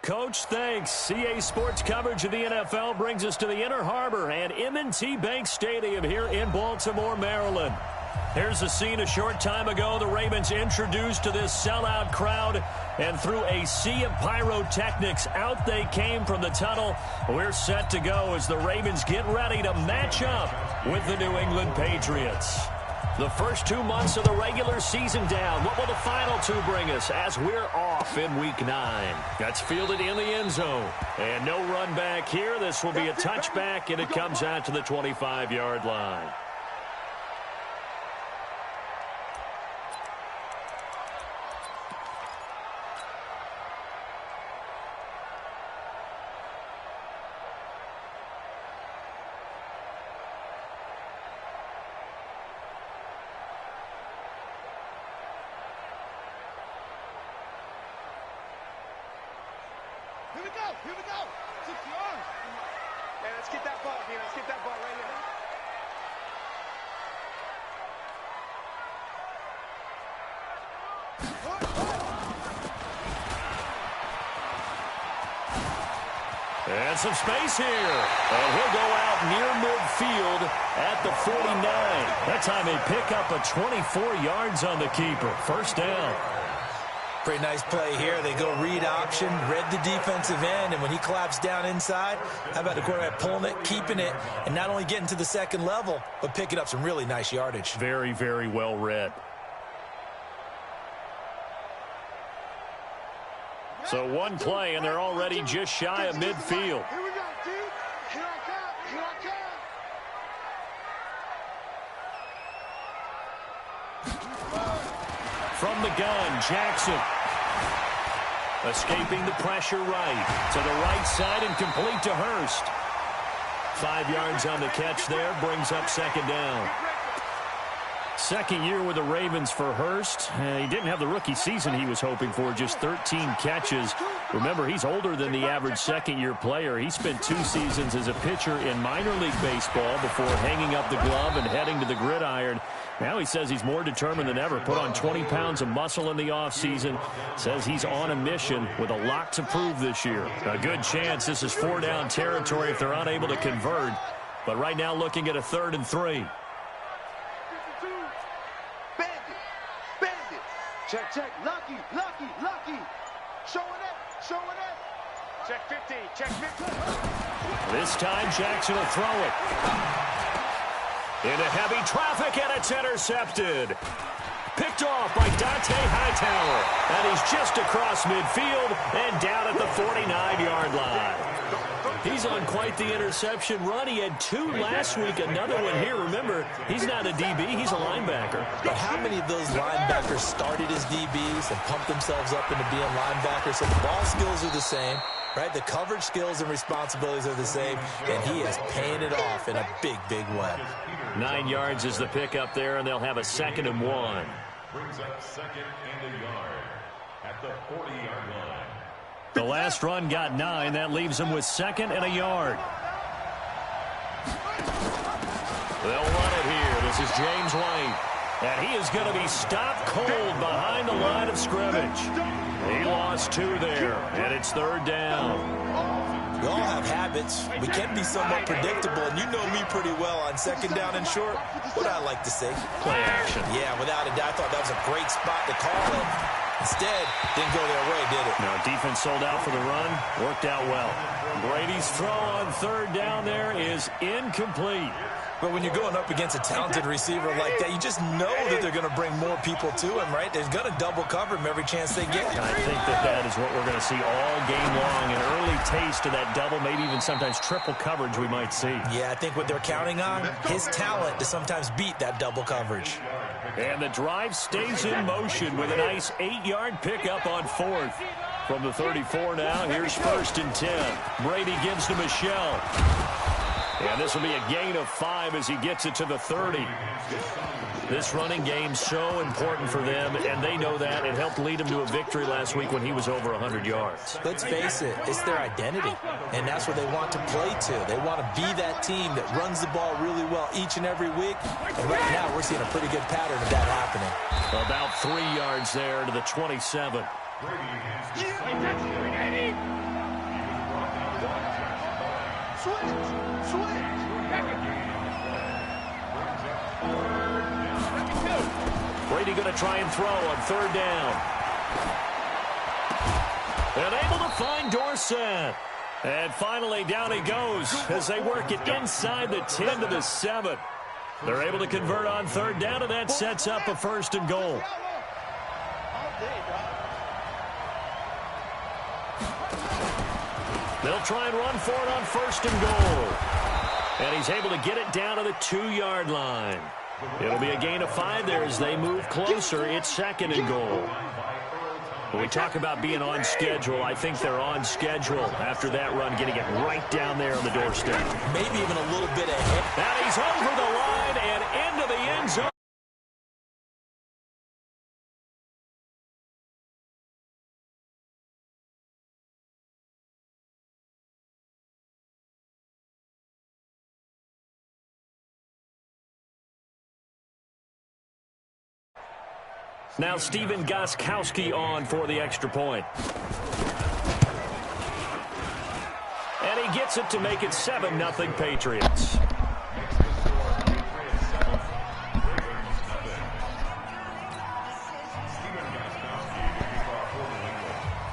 Coach. Thanks. CA Sports coverage of the NFL brings us to the Inner Harbor and M&T Bank Stadium here in Baltimore, Maryland. Here's the scene a short time ago. The Ravens introduced to this sellout crowd, and through a sea of pyrotechnics, out they came from the tunnel. We're set to go as the Ravens get ready to match up with the New England Patriots. The first 2 months of the regular season down. What will the final two bring us as we're off in Week 9? That's fielded in the end zone. And no run back here. This will be a touchback, and it comes out to the 25-yard line. Here we go. 6 yards. Hey, let's get that ball, man. Let's get that ball right here. And some space here. And he'll go out near midfield at the 49. That time they pick up a 24 yards on the keeper. First down. Pretty nice play here. They go read option, read the defensive end, and when he claps down inside, how about the quarterback pulling it, keeping it, and not only getting to the second level, but picking up some really nice yardage. Very, very well read. So one play, and they're already just shy of midfield. Here we go, dude. Here I come. Here I come. From the gun, Jackson. Escaping the pressure right. To the right side and complete to Hurst. 5 yards on the catch there. Brings up second down. Second year with the Ravens for Hurst. He didn't have the rookie season he was hoping for, just 13 catches. Remember, he's older than the average second-year player. He spent 2 seasons as a pitcher in minor league baseball before hanging up the glove and heading to the gridiron. Now he says he's more determined than ever. Put on 20 pounds of muscle in the offseason. Says he's on a mission with a lot to prove this year. A good chance this is 4-down territory if they're unable to convert. But right now looking at a 3rd and 3. Check, check. Lucky. Showing it. Check 50. Check 50. This time Jackson will throw it. Into heavy traffic, and it's intercepted. Picked off by Dante Hightower. And he's just across midfield and down at the 49-yard line. He's on quite the interception run. He had 2 last week, another one here. Remember, he's not a DB, he's a linebacker. But how many of those linebackers started as DBs and pumped themselves up into being linebackers? So the ball skills are the same, right? The coverage skills and responsibilities are the same, and he is paying it off in a big, big way. 9 yards is the pickup there, and they'll have a 2nd and 1. Brings up 2nd and a yard at the 40-yard line. The last run got 9. That leaves them with 2nd and a yard. They'll run it here. This is James White. And he is going to be stopped cold behind the line of scrimmage. He lost 2 there, and it's 3rd down. We all have habits. We can be somewhat predictable, and you know me pretty well on 2nd down and short. What I like to say? Play action. Yeah, without a doubt, I thought that was a great spot to call it. Instead, didn't go their way, did it? No, defense sold out for the run. Worked out well. Brady's throw on 3rd down there is incomplete. But when you're going up against a talented receiver like that, you just know that they're going to bring more people to him, right? They're going to double cover him every chance they get. I think that is what we're going to see all game long. An early taste of that double, maybe even sometimes triple coverage we might see. Yeah, I think what they're counting on, his talent to sometimes beat that double coverage. And the drive stays in motion with a nice 8-yard pickup on 4th. From the 34 now, here's 1st and 10. Brady gives to Michelle. And this will be a gain of 5 as he gets it to the 30. This running game so important for them, and they know that. It helped lead them to a victory last week when he was over 100 yards. Let's face it, it's their identity, and that's what they want to play to. They want to be that team that runs the ball really well each and every week, and right now we're seeing a pretty good pattern of that happening. About 3 yards there to the 27. Brady going to try and throw on third down. And able to find Dorsett. And finally, down he goes as they work it inside the 10 to the 7. They're able to convert on third down, and that sets up a 1st and goal. They'll try and run for it on 1st and goal. And he's able to get it down to the 2-yard line. It'll be a gain of 5 there as they move closer. It's 2nd and goal. When we talk about being on schedule, I think they're on schedule after that run, getting it right down there on the doorstep. Maybe even a little bit ahead. And he's over the line and into the end zone. Now Stephen Gostkowski on for the extra point. And he gets it to make it 7-0 Patriots.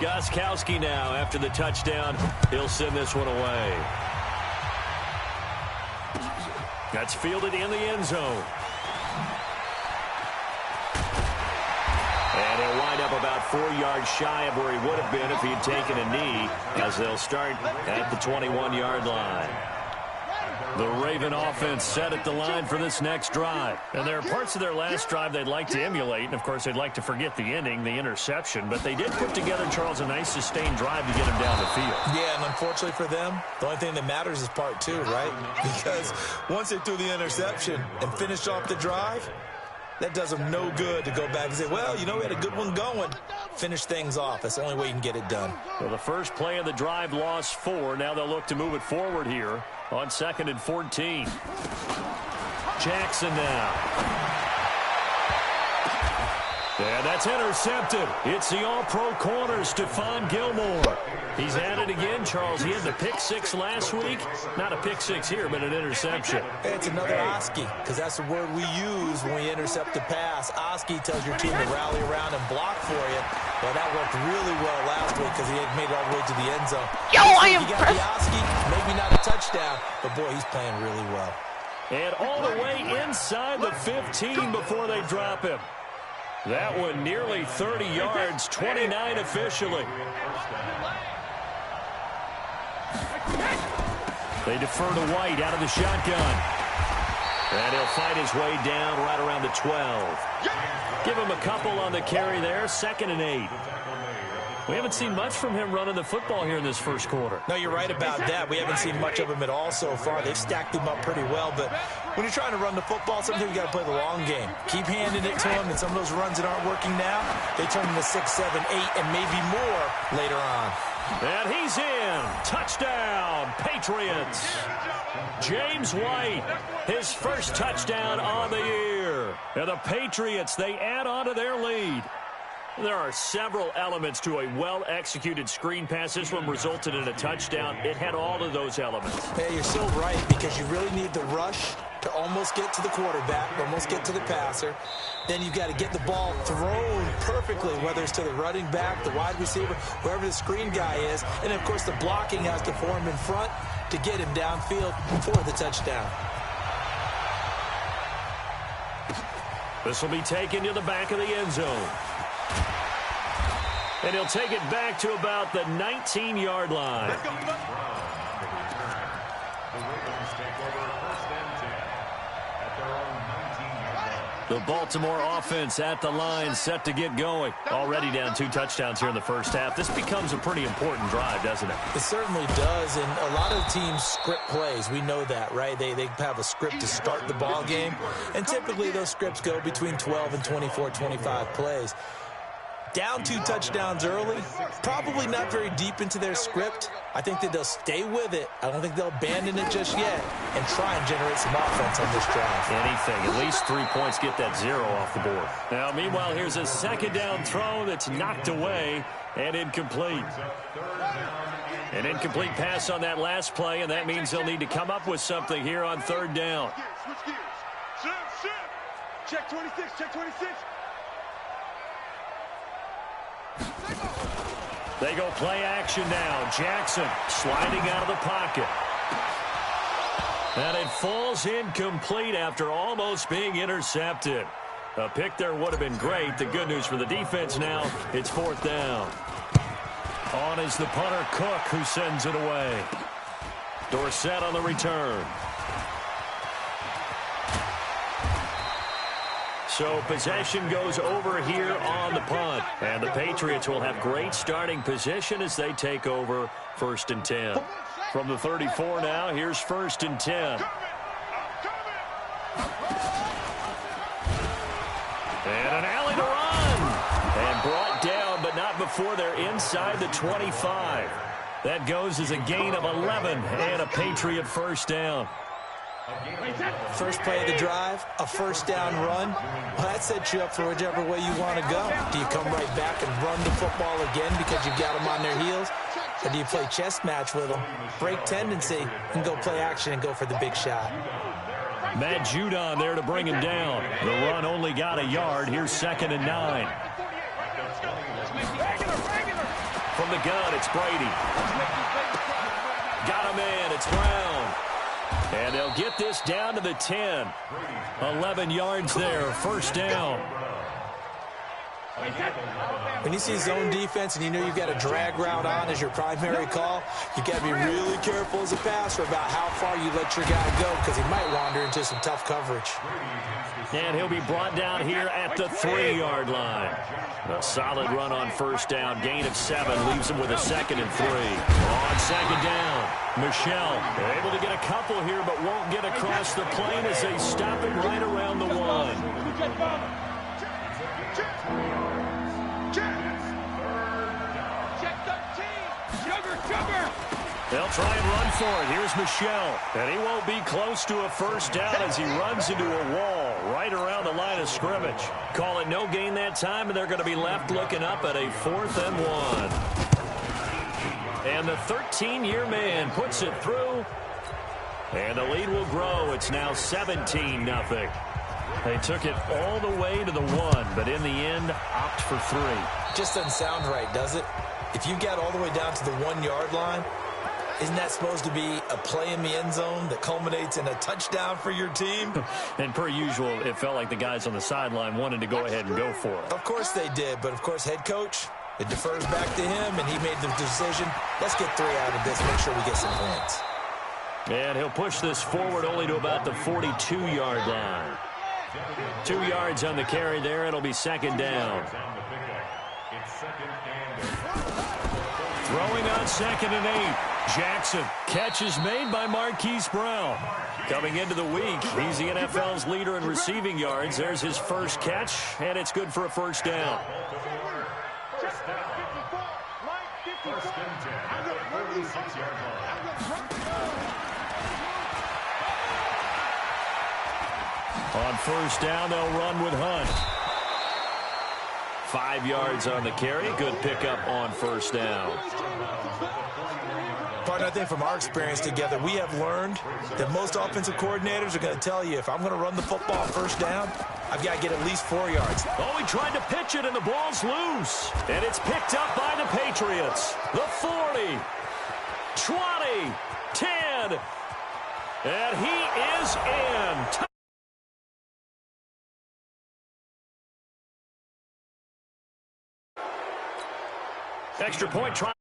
Gostkowski now after the touchdown. He'll send this one away. That's fielded in the end zone. And he'll wind up about 4 yards shy of where he would have been if he had taken a knee, as they'll start at the 21-yard line. The Raven offense set at the line for this next drive. And there are parts of their last drive they'd like to emulate, and of course they'd like to forget the ending, the interception, but they did put together, Charles, a nice sustained drive to get him down the field. Yeah, and unfortunately for them, the only thing that matters is part 2, right? Because once they threw the interception and finished off the drive, that does them no good to go back and say, well, you know, we had a good one going. Finish things off. That's the only way you can get it done. Well, the first play of the drive lost 4. Now they'll look to move it forward here on 2nd and 14. Jackson now. And that's intercepted. It's the all-pro corner, Stephon Gilmore. He's at it again, Charles. He had the pick-6 last week. Not a pick-6 here, but an interception. It's another Oski, because that's the word we use when we intercept a pass. Oski tells your team to rally around and block for you. Well, that worked really well last week because he had made it all the way to the end zone. Yo, I am He got the Oski, maybe not a touchdown, but boy, he's playing really well. And all the way inside the 15 before they drop him. That one nearly 30 yards, 29 officially. They defer to White out of the shotgun. And he'll fight his way down right around the 12. Give him a couple on the carry there, 2nd and 8. We haven't seen much from him running the football here in this first quarter. No, you're right about that. We haven't seen much of him at all so far. They've stacked him up pretty well, but when you're trying to run the football, sometimes you got to play the long game. Keep handing it to him, and some of those runs that aren't working now, they turn into 6, 7, 8, and maybe more later on. And he's in. Touchdown, Patriots. James White, his first touchdown on the year. And the Patriots, they add on to their lead. There are several elements to a well-executed screen pass. This one resulted in a touchdown. It had all of those elements. Yeah, you're so right, because you really need the rush to almost get to the quarterback, almost get to the passer. Then you've got to get the ball thrown perfectly, whether it's to the running back, the wide receiver, wherever the screen guy is. And, of course, the blocking has to form in front to get him downfield for the touchdown. This will be taken to the back of the end zone. And he'll take it back to about the 19-yard line. The Baltimore offense at the line, set to get going. Already down 2 touchdowns here in the first half. This becomes a pretty important drive, doesn't it? It certainly does, and a lot of teams script plays. We know that, right? They have a script to start the ball game, and typically those scripts go between 12 and 24, 25 plays. Down 2 touchdowns early, probably not very deep into their script. I think that they'll stay with it. I don't think they'll abandon it just yet and try and generate some offense on this drive. Anything. At least 3 points, get that 0 off the board. Now, meanwhile, here's a second down throw that's knocked away and incomplete. An incomplete pass on that last play, and that means they'll need to come up with something here on third down. Switch gears. Shift. Check 26. Check 26. They go play action now. Jackson sliding out of the pocket. And it falls incomplete after almost being intercepted. A pick there would have been great. The good news for the defense now, it's fourth down. On is the punter, Cook, who sends it away. Dorsett on the return. So possession goes over here on the punt. And the Patriots will have great starting position as they take over 1st and 10. From the 34 now, here's 1st and 10. And an alley to run. And brought down, but not before they're inside the 25. That goes as a gain of 11 and a Patriot first down. First play of the drive, a first down run. Well, that sets you up for whichever way you want to go. Do you come right back and run the football again because you've got them on their heels? Or do you play chess match with them, break tendency, and go play action and go for the big shot? Matt Judon there to bring him down. The run only got a yard. Here's 2nd and 9. From the gun, it's Brady. Got him in. It's Brown. And they'll get this down to the 10. 11 yards there. First down. When you see zone defense and you know you've got a drag route on as your primary call, you've got to be really careful as a passer about how far you let your guy go because he might wander into some tough coverage. And he'll be brought down here at the 3-yard line. A solid run on first down. Gain of 7 leaves him with a 2nd and 3. On 2nd down, Michelle able to get a couple here but won't get across the plane as they stop him right around the 1. They'll try and run for it. Here's Michelle. And he won't be close to a first down as he runs into a wall right around the line of scrimmage. Call it no gain that time, and they're going to be left looking up at a 4th and 1. And the 13-year man puts it through. And the lead will grow. It's now 17-0. They took it all the way to the 1, but in the end, opt for 3. Just doesn't sound right, does it? If you got all the way down to the 1-yard line, isn't that supposed to be a play in the end zone that culminates in a touchdown for your team? And per usual, it felt like the guys on the sideline wanted to go ahead and go for it. Of course they did, but of course head coach, it defers back to him, and he made the decision, let's get 3 out of this, make sure we get some points. And he'll push this forward only to about the 42-yard line. 2 yards on the carry there. It'll be 2nd down. Throwing on 2nd and 8. Jackson. Catch is made by Marquise Brown. Coming into the week, he's the NFL's leader in receiving yards. There's his first catch, and it's good for a first down. On first down, they'll run with Hunt. 5 yards on the carry. Good pickup on first down. Partner, I think from our experience together, we have learned that most offensive coordinators are going to tell you, if I'm going to run the football first down, I've got to get at least 4 yards. Oh, he tried to pitch it, and the ball's loose. And it's picked up by the Patriots. The 40, 20, 10, and he is in. Extra point try.